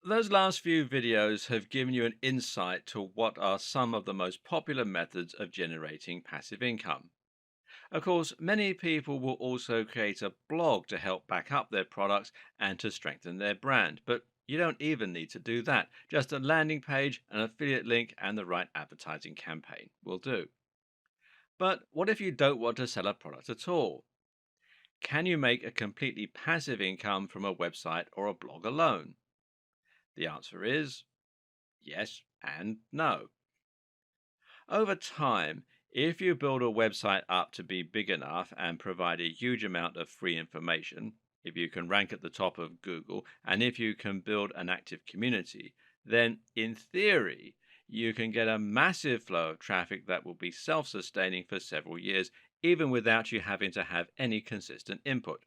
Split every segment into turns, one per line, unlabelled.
Those last few videos have given you an insight to what are some of the most popular methods of generating passive income. Of course, many people will also create a blog to help back up their products and to strengthen their brand, but you don't even need to do that. Just a landing page, an affiliate link, and the right advertising campaign will do. But what if you don't want to sell a product at all? Can you make a completely passive income from a website or a blog alone? The answer is yes and no. Over time, if you build a website up to be big enough and provide a huge amount of free information, if you can rank at the top of Google, and if you can build an active community, then in theory, you can get a massive flow of traffic that will be self sustaining for several years, even without you having to have any consistent input.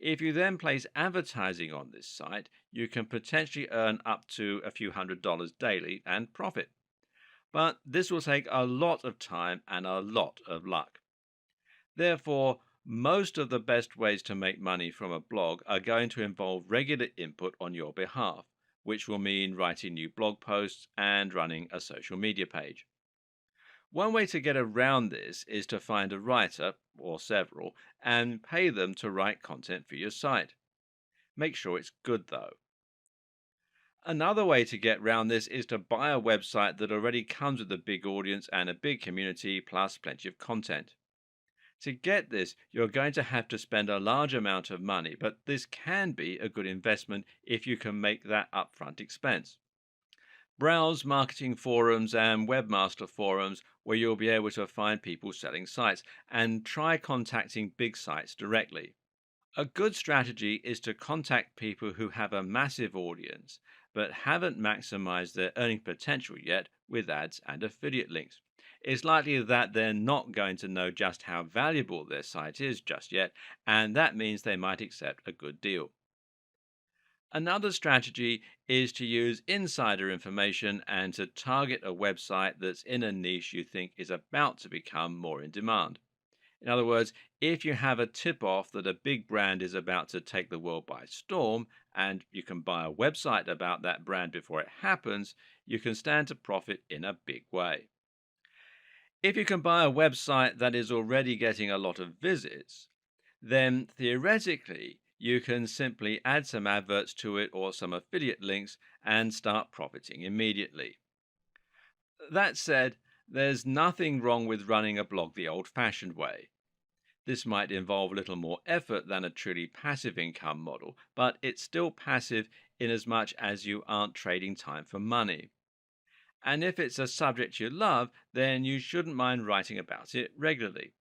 If you then place advertising on this site, you can potentially earn up to a few $100s daily and profit. But this will take a lot of time and a lot of luck. Therefore, most of the best ways to make money from a blog are going to involve regular input on your behalf, which will mean writing new blog posts and running a social media page. One way to get around this is to find a writer, or several, and pay them to write content for your site. Make sure it's good though. Another way to get round this is to buy a website that already comes with a big audience and a big community, plus plenty of content. To get this, you're going to have to spend a large amount of money, but this can be a good investment if you can make that upfront expense. Browse marketing forums and webmaster forums where you'll be able to find people selling sites and try contacting big sites directly. A good strategy is to contact people who have a massive audience but haven't maximized their earning potential yet with ads and affiliate links. It's likely that they're not going to know just how valuable their site is just yet, and that means they might accept a good deal. Another strategy is to use insider information and to target a website that's in a niche you think is about to become more in demand. In other words, if you have a tip off that a big brand is about to take the world by storm, and you can buy a website about that brand before it happens, you can stand to profit in a big way. If you can buy a website that is already getting a lot of visits, then theoretically you can simply add some adverts to it or some affiliate links and start profiting immediately. That said, there's nothing wrong with running a blog the old fashioned way. This might involve a little more effort than a truly passive income model, but it's still passive in as much as you aren't trading time for money. And if it's a subject you love, then you shouldn't mind writing about it regularly.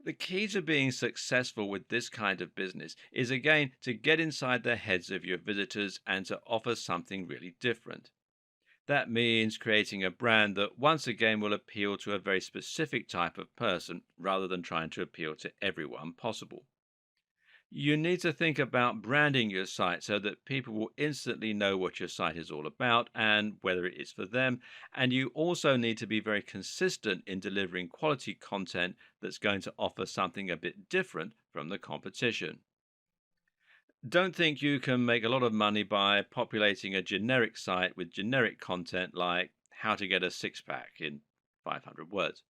The key to being successful with this kind of business is again to get inside the heads of your visitors and to offer something really different. That means creating a brand that once again will appeal to a very specific type of person rather than trying to appeal to everyone possible. You need to think about branding your site so that people will instantly know what your site is all about and whether it is for them. And you also need to be very consistent in delivering quality content that's going to offer something a bit different from the competition. Don't think you can make a lot of money by populating a generic site with generic content like how to get a six pack in 500 words.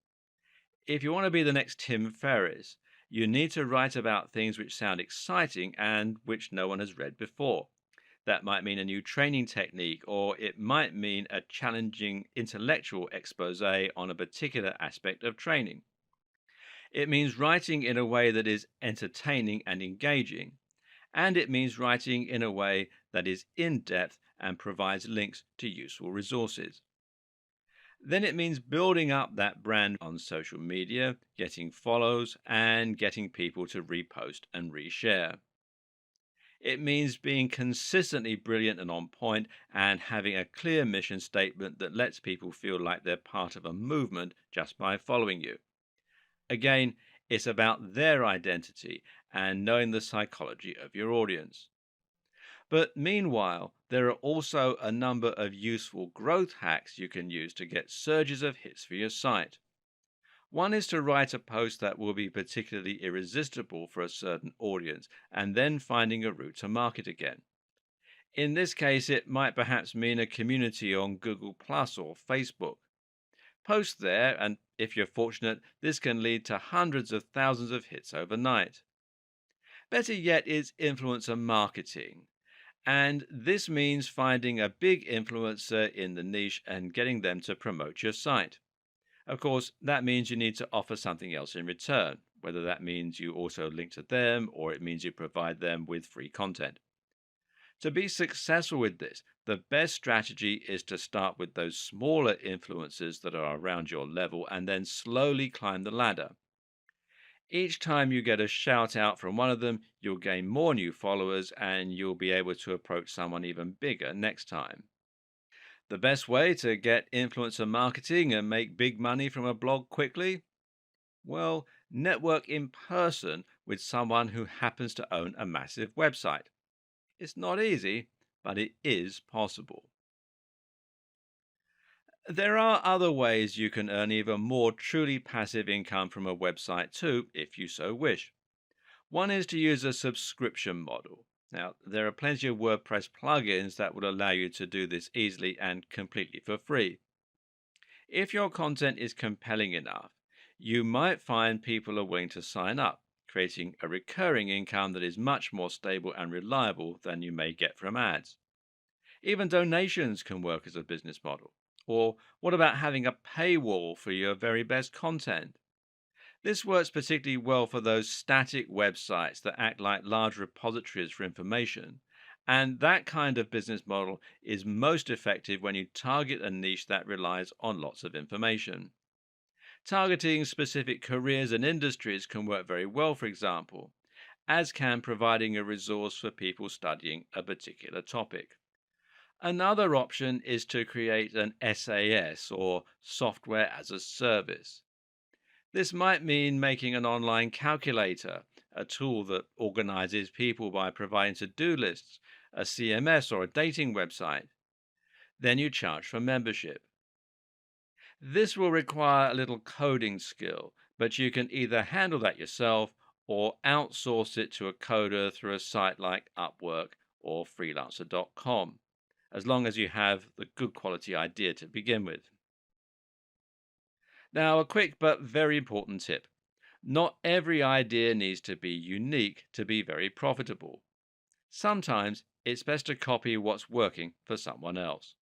If you want to be the next Tim Ferriss, you need to write about things which sound exciting and which no one has read before. That might mean a new training technique, or it might mean a challenging intellectual expose on a particular aspect of training. It means writing in a way that is entertaining and engaging, and it means writing in a way that is in depth and provides links to useful resources. Then it means building up that brand on social media, getting follows, and getting people to repost and reshare. It means being consistently brilliant and on point and having a clear mission statement that lets people feel like they're part of a movement just by following you. Again, it's about their identity and knowing the psychology of your audience. But meanwhile, there are also a number of useful growth hacks you can use to get surges of hits for your site. One is to write a post that will be particularly irresistible for a certain audience and then finding a route to market again. In this case, it might perhaps mean a community on Google Plus or Facebook. Post there, and if you're fortunate, this can lead to hundreds of thousands of hits overnight. Better yet is influencer marketing. And this means finding a big influencer in the niche and getting them to promote your site. Of course, that means you need to offer something else in return, whether that means you also link to them or it means you provide them with free content. To be successful with this, the best strategy is to start with those smaller influencers that are around your level and then slowly climb the ladder. Each time you get a shout out from one of them, you'll gain more new followers and you'll be able to approach someone even bigger next time. The best way to get influencer marketing and make big money from a blog quickly? Well, network in person with someone who happens to own a massive website. It's not easy, but it is possible. There are other ways you can earn even more truly passive income from a website too, if you so wish. One is to use a subscription model. Now, there are plenty of WordPress plugins that will allow you to do this easily and completely for free. If your content is compelling enough, you might find people are willing to sign up, creating a recurring income that is much more stable and reliable than you may get from ads. Even donations can work as a business model. Or what about having a paywall for your very best content? This works particularly well for those static websites that act like large repositories for information. And that kind of business model is most effective when you target a niche that relies on lots of information. Targeting specific careers and industries can work very well, for example, as can providing a resource for people studying a particular topic. Another option is to create an SAS or software as a service. This might mean making an online calculator, a tool that organizes people by providing to do lists, a CMS, or a dating website. Then you charge for membership. This will require a little coding skill, but you can either handle that yourself or outsource it to a coder through a site like Upwork or freelancer.com, as long as you have the good quality idea to begin with. Now, a quick but very important tip. Not every idea needs to be unique to be very profitable. Sometimes it's best to copy what's working for someone else.